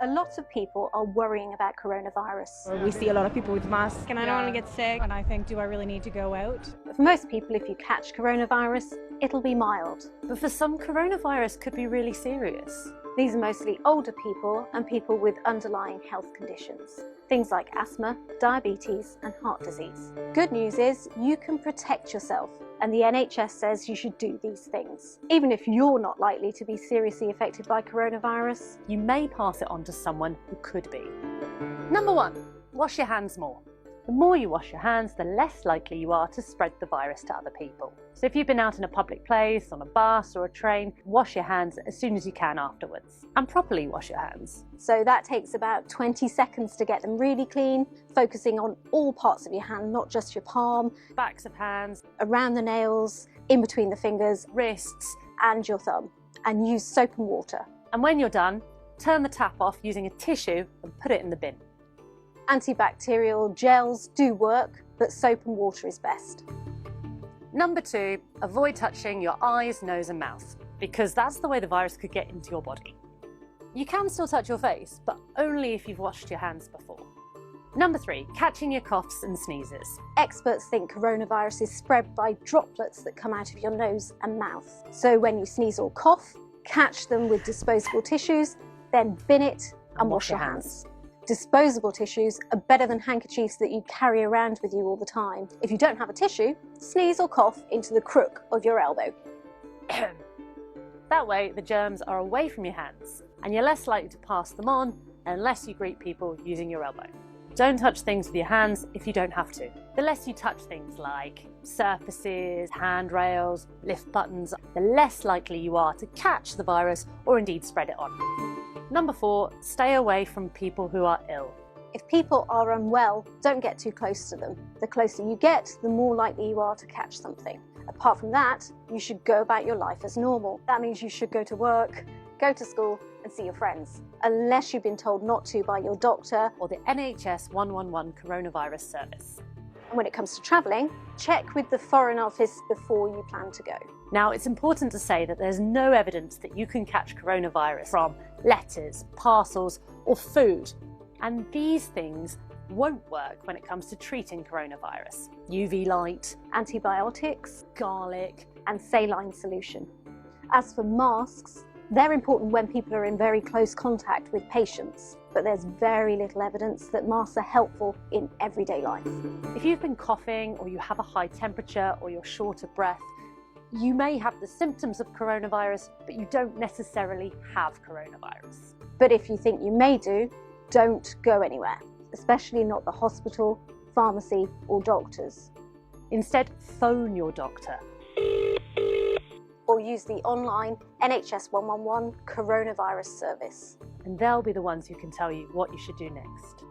A lot of people are worrying about coronavirus. We see a lot of people with masks. And I don't want to get sick. And I think, do I really need to go out? For most people, if you catch coronavirus, it'll be mild. But for some, coronavirus could be really serious. These are mostly older people and people with underlying health conditions. Things like asthma, diabetes and heart disease. Good news is you can protect yourself, and the NHS says you should do these things. Even if you're not likely to be seriously affected by coronavirus, You may pass it on to someone who could be. Number 1, wash your hands more. The more you wash your hands, the less likely you are to spread the virus to other people. So if you've been out in a public place, on a bus or a train, wash your hands as soon as you can afterwards. And properly wash your hands. so that takes about 20 seconds to get them really clean, focusing on all parts of your hand, not just your palm, Backs of hands, around the nails, in between the fingers wrists. and your thumb, and use soap and water. And when you're done, turn the tap off using a tissue and put it in the bin. Antibacterial gels do work, but soap and water is best. Number 2, avoid touching your eyes, nose and mouth, because that's the way the virus could get into your body. You can still touch your face, but only if you've washed your hands before. Number 3, catching your coughs and sneezes. Experts think coronavirus is spread by droplets that come out of your nose and mouth. So when you sneeze or cough, catch them with disposable tissues, then bin it and wash your hands. Disposable tissues are better than handkerchiefs that you carry around with you all the time. If you don't have a tissue, sneeze or cough into the crook of your elbow. That way the germs are away from your hands and you're less likely to pass them on unless you greet people using your elbow. Don't touch things with your hands if you don't have to. The less you touch things like surfaces, handrails, lift buttons, the less likely you are to catch the virus or indeed spread it on. Number 4, stay away from people who are ill. If people are unwell, don't get too close to them. The closer you get, the more likely you are to catch something. Apart from that, you should go about your life as normal. That means you should go to work, go to school and see your friends, unless you've been told not to by your doctor. Or the NHS 111 coronavirus service. And when it comes to travelling, check with the Foreign Office before you plan to go. Now, it's important to say that there's no evidence that you can catch coronavirus from letters, parcels, or food. And these things won't work when it comes to treating coronavirus. UV light, Antibiotics garlic. and saline solution. As for masks, they're important when people are in very close contact with patients, but there's very little evidence that masks are helpful in everyday life. If you've been coughing or you have a high temperature or you're short of breath, you may have the symptoms of coronavirus, but you don't necessarily have coronavirus. But if you think you may do, don't go anywhere, especially not the hospital, pharmacy or doctors. Instead, phone your doctor. Or use the online NHS 111 coronavirus service. And they'll be the ones who can tell you what you should do next.